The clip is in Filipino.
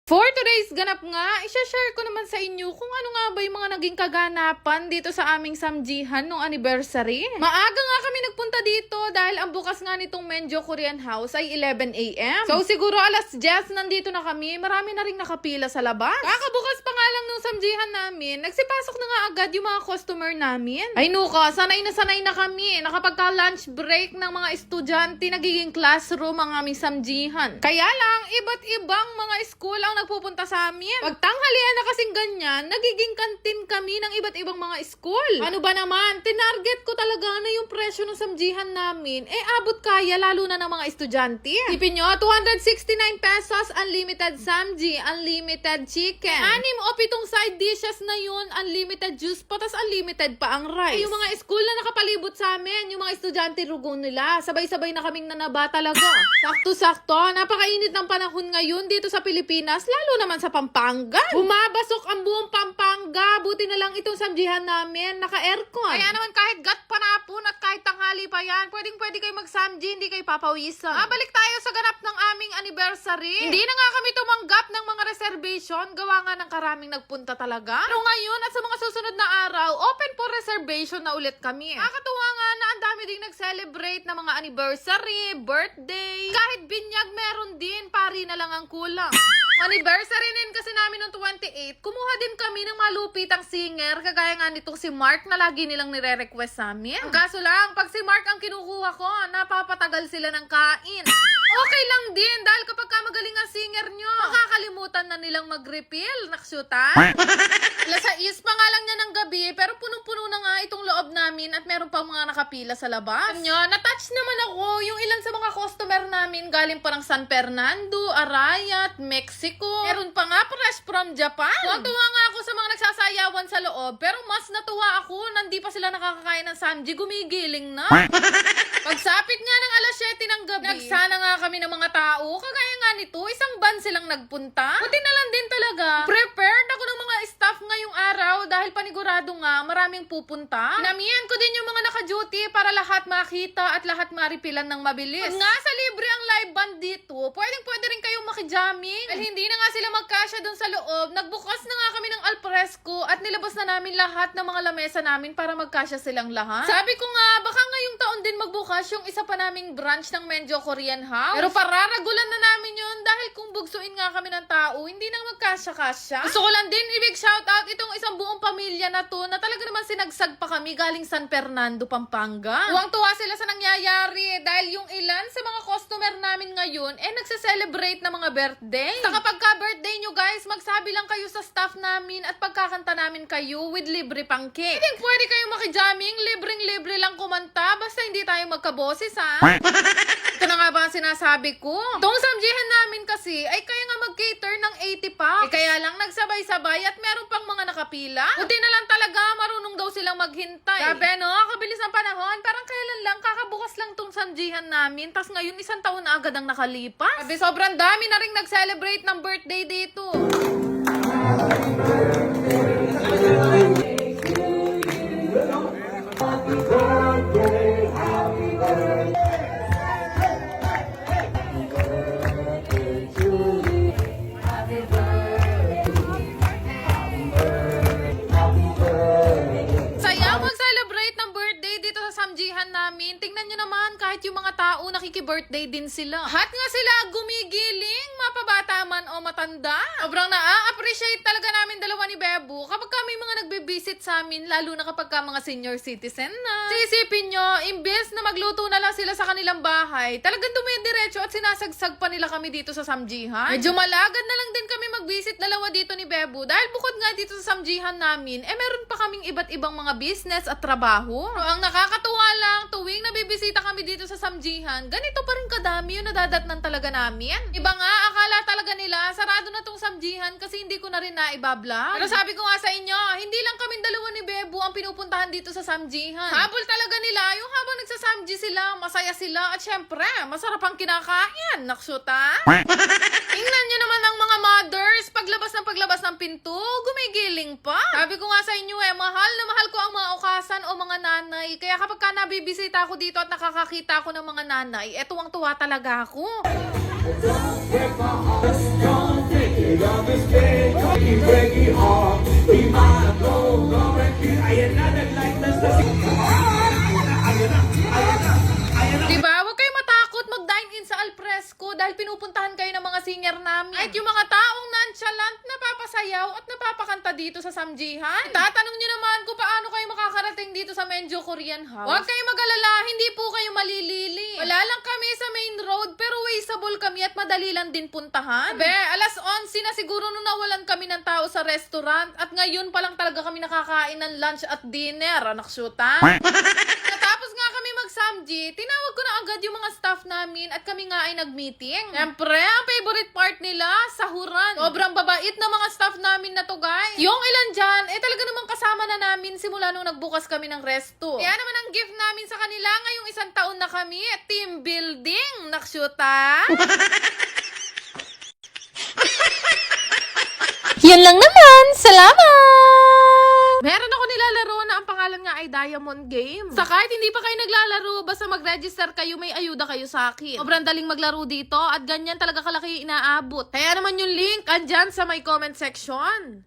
For today's ganap nga, isa-share ko naman sa inyo kung ano nga ba yung mga naging kaganapan dito sa aming samjihan nung anniversary. Maaga nga kami nagpunta dito dahil ang bukas nga nitong Menjo Korean House ay 11 a.m. So siguro alas 10 nandito na kami, marami na ring nakapila sa labas. Kakabukas pa nga lang nung samjihan namin, nagsipasok na nga agad yung mga customer namin. Ay nuka, sanay na kami. Nakapagka lunch break ng mga estudyante, nagiging classroom ang aming samjihan. Kaya lang, iba't ibang mga school ang nagpupunta sa amin. Pag tanghalian na kasing ganyan, nagiging kantin kami ng iba't ibang mga school. Ano ba naman, tinarget ko talaga na yung presyo ng samjihan namin, abot kaya lalo na ng mga estudyante. Tipin nyo, 269 pesos, unlimited samji, unlimited chicken. 6 o 7 side dishes na yun, unlimited juice pa, tas unlimited pa ang rice. Yung mga school na nakapalibot sa amin, yung mga estudyante rugo nila, sabay-sabay na kaming nanaba talaga. Sakto-sakto, napakainit ng panahon ngayon dito sa Pilipinas, lalo naman sa Pampanga. Bumabasok ang buong Pampanga. Buti na lang itong samjihan namin, naka-aircon. Kaya naman kahit gat panapon at kahit tanghali pa yan, pwedeng-pwede kayo mag-samji, hindi kayo papawisan. Balik tayo sa ganap ng aming anniversary. Hindi na nga kami tumanggap ng mga reservation, gawa nga ng karaming nagpunta talaga. Pero ngayon at sa mga susunod na araw, open for reservation na ulit kami. Nakakatuwa nga na ang dami ding nag-celebrate na mga anniversary, birthday, kahit binyag meron din, pari na lang ang kulang. Anniversary din kasi namin noong 28, kumuha din kami ng malupitang singer, kagaya nga nitong si Mark na lagi nilang nire-request sa amin. Ang kaso lang, pag si Mark ang kinukuha ko, napapatagal sila ng kain. Okay lang din, dahil kapag magaling ang singer nyo, makakalimutan na nilang mag-refill, naksyutan. Alas 6 pa nga lang niya ng gabi, pero punong-puno na nga itong loob namin at meron pa mga nakapila sa labas. Nyo, na-touch naman ako yung ilan sa mga customer namin galing pa ng San Fernando, Arayat, Mexico. Meron pa nga fresh from Japan. Tuwa nga ako sa mga nagsasayawan sa loob, pero mas natuwa ako nandi pa sila nakakakain ng samji, gumigiling na. Pagsapit nga ng alas 7 ng gabi, nagsana nga kami ng mga tao, kagaya nga nito, isang van silang nagpunta. Buti na lang din talaga, prepared ako ng mga staff ngayong araw dahil panigurado nga maraming pupunta. Pinamihan ko din yung mga naka-duty para lahat makita at lahat maripilan ng mabilis. Pag nga sa libre ang live band dito, pwedeng-pwede rin kayong makijamming. Dahil hindi na nga sila magkasya dun sa loob, nagbukas na nga kami ng alfresco at nilabas na namin lahat ng mga lamesa namin para magkasya silang lahat. Sabi ko nga, baka ngayong taon din magbukas yung isa pa naming branch ng Menjo Korean House. Pero pararagulan na namin yun dahil kung bugsuin nga kami ng tao, hindi na magkasya-kasya. Gusto ko lang din i-big shoutout itong isang buong pamilya na to na talaga naman sinagsag pa kami galing San Fernando, Pampanga. Tuwang-tuwa sila sa nangyayari dahil yung ilan sa mga customer namin ngayon nagse-celebrate na mga birthday. Sa kapag ka-birthday nyo guys, magsabi lang kayo sa staff namin at pagkakanta namin kayo with libre pang cake. Pwede kayong makijamming, libreng-libre lang kumanta basta hindi tayo magkaboses ha. Ito na nga ba ang sinasabi ko? Itong samjihan namin kasi ay kaya nga mag-cater ng 80 packs. Kaya lang nagsabay-sabay at meron pang mga nakapila. Buti na lang talaga, marunong daw silang maghintay. Sabi no, kabilis ng panahon, parang kailan lang, kakabukas lang tong samjihan namin, tas ngayon 1 taon na agad ang nakalipas. Sabi sobrang dami na rin nag-celebrate ng birthday dito. Namin. Tingnan nyo naman, kahit yung mga tao nakiki-birthday din sila. Lahat nga sila gumigiling, mapabata man o matanda. Sobrang na-appreciate talaga namin dalawa ni Bebo kapag kami mga nagbe-visit sa amin, lalo na kapag ka mga senior citizen na. Sisipin nyo, imbes na magluto na lang sila sa kanilang bahay, talagang dumidiretso at sinasagsag pa nila kami dito sa samjihan. Medyo malagad na lang din kami mag-visit dalawa dito ni Bebo dahil bukod nga dito sa samjihan namin, meron pa kaming iba't ibang mga business at trabaho. So, ang nakakatuwa lang, tuwing nabibisita kami dito sa samjihan, ganito pa rin kadami yung nadadatnan talaga namin. Iba nga, akala talaga nila, sarado na tong samjihan kasi hindi ko na rin naibablog. Pero sabi ko nga sa inyo, hindi lang kaming dalawa ni Bebo ang pinupuntahan dito sa samjihan. Habol talaga nila, yung habang nagsasamji sila, masaya sila, at syempre, masarap ang kinakain. Naksuta? Tingnan nyo naman ang mga mothers, paglabas ng pinto, gumigiling pa. Sabi ko nga sa inyo mahal na mahal ko ang mga okasan o mga nanay. Kaya kapag ka nabibisita ako dito at nakakakita ako ng mga nanay, tuwang-tuwa talaga ako. Don't take my heart, don't take it. Diba? Huwag kayong matakot mag-dine-in sa Alfresco dahil pinupuntahan kayo ng mga singer namin. At yung mga taong nonchalant, napapasayaw at napapakanta dito sa Samjihan. Tatanong nyo naman kung paano kayo makakarating dito sa Menjo Korean House. Huwag kayong mag-alala, hindi po kayo malilili. Wala lang kami sa main road pero wasteable kami at madali lang din puntahan. Be, alas 11 na siguro nung nawalan kami ng tao sa restaurant at ngayon pa lang talaga kami nakakain ng lunch at dinner, anak syuta. Natapos nga kami mag-Samji, tinawag ko na agad yung mga staff namin at kami nga ay nag-meeting. Siyempre, ang favorite part nila, sahuran. Sobrang babait na mga staff namin na to, guys. Yung ilan dyan, talaga namang kasama na namin simula nung nagbukas kami ng resto. Kaya naman ang gift namin sa kanila ngayong 1 taon na kami, team building, naksyuta. Yan lang naman. Salamat! Meron ako nilalaro na ang pangalan nga ay Diamond Game. Sa kahit hindi pa kayo naglalaro, basta mag-register kayo, may ayuda kayo sa akin. Sobrang daling maglaro dito at ganyan talaga kalaki yung inaabot. Kaya naman yung link andyan sa my comment section.